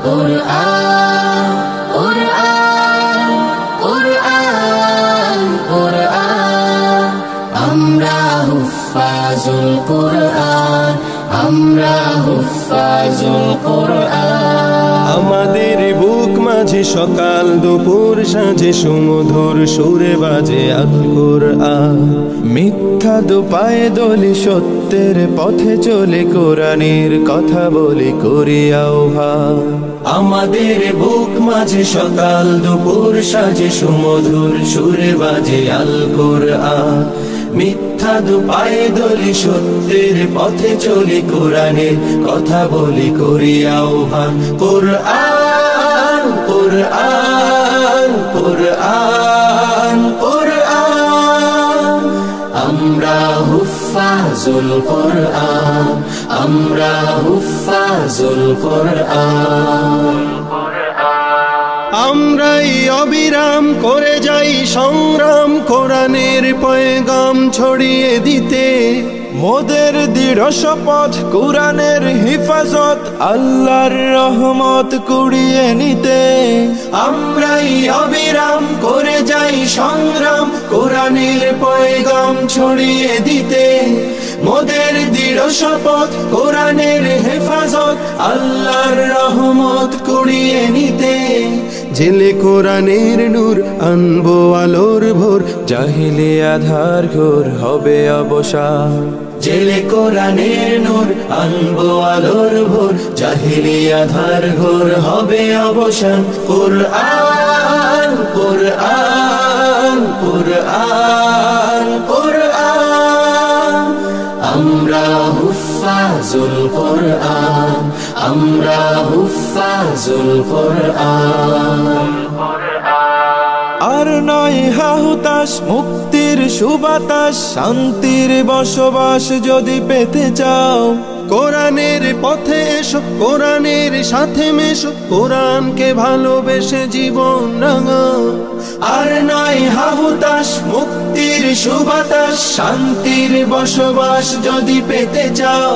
কুরআন কুরআন কুরআন কুরআন আমরা হুফাজুল কুরআন আমরা হুফাজুল কুরআন। আমাদের বুক মাঝে সকাল দুপুর সাঁঝে সুমধুর সুরে বাজে আল কুরআন। মিথ্যা দুপায়ে দলি সত্যের পথে চলে কোরআনের কথা বলি করি আহ্বান। আমাদের বুক মাঝে সকাল দুপুর সাঁঝে সুমধুর সুরে বাজে আল কুরআন। মিথ্যা দুপায়ে দলি সত্যের পথে চলি কোরআনের কথা বলি করি আহ্বান। কুরআন কুরআন কুরআন কুরআন আমরা হুফাজুল কুরআন আমরা হুফাজুল কুরআন। আমরাই অবিরাম করে যাই সংগ্রাম কোরআনের পয়গাম ছড়িয়ে দিতে। মোদের দৃঢ় শপথ কোরআনের হিফাজত আল্লাহর রহমত কুড়িয়ে নিতে। আমরাই অবিরাম করে যাই সংগ্রাম কোরআনের পয়গাম ছড়িয়ে দিতে। মোদের দৃঢ় শপথ কোরআনের হেফাজত আল্লাহর রহমত কুড়িয়ে নিতে। জেলে কোরআনের নূর আনবো আলোর ভোর জাহিলি আধার ঘোর হবে অবসান। জেলে কোরআনের নূর আনবো আলোর ভোর জাহিলি আধার ঘোর হবে অবসান। কুরআন কুরআন কুরআন কুরআন আমরা হুফাজুল কুরআন আমরা হুফাজুল কুরআন। আর নয় হাহুতাশ মুক্তির সুবাতাস শান্তির বসবাস যদি পেতে চাও কোরআনের পথে এসো কোরআনের সাথে মেশো কোরআনকে ভালোবেসে জীবন রাঙাও। আর নয় হাহুতাশ মুক্তির সুবাতাস শান্তির বসবাস যদি পেতে চাও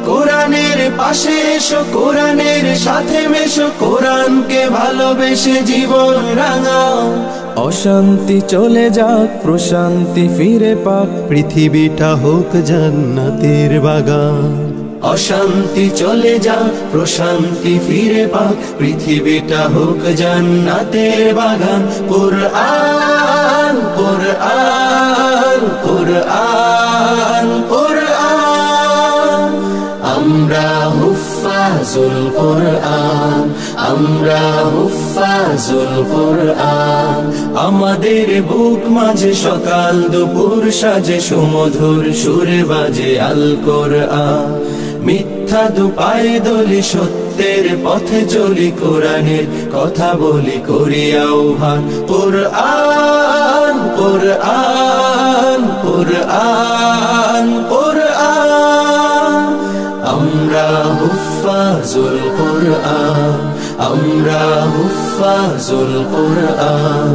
কোরআনের পাশে এসো কোরআনের সাথে মেশো কোরআনকে ভালোবেসে জীবন রাঙাও। অশান্তি চলে যাক প্রশান্তি ফিরে পাক পৃথিবীটা হোক জান্নাতের বাগান। অশান্তি চলে যাক প্রশান্তি ফিরে পাক পৃথিবীটা হোক জান্নাতের বাগান। কুরআন কুরআন কুরআন কুরআন আমরা হুফাজুল কুরআন আমরা হুফাজুল কুরআন। আমাদের বুক মাঝে সকাল দুপুর সাজে সুমধুর সুরে বাজে আল কুরআন। মিথ্যা দুপায়ে দলি সত্যের পথে চলি কোরআনের কথা বলি করি আহ্বান। কুরআন কুরআন কুরআন কুরআন আমরা হুফাজুল কুরআন আমরা হুফাজুল কুরআন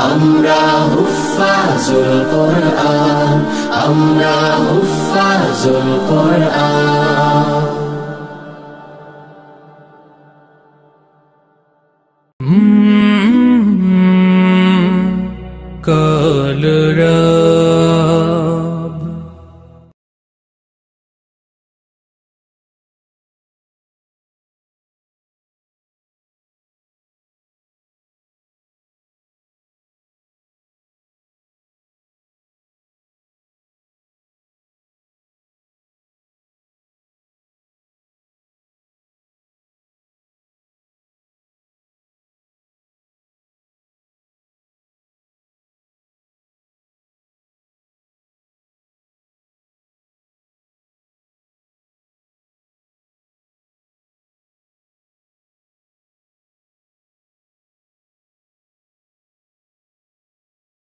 আমরা হুফাজুল কুরআন আমরা হুফাজুল কুরআন। কাল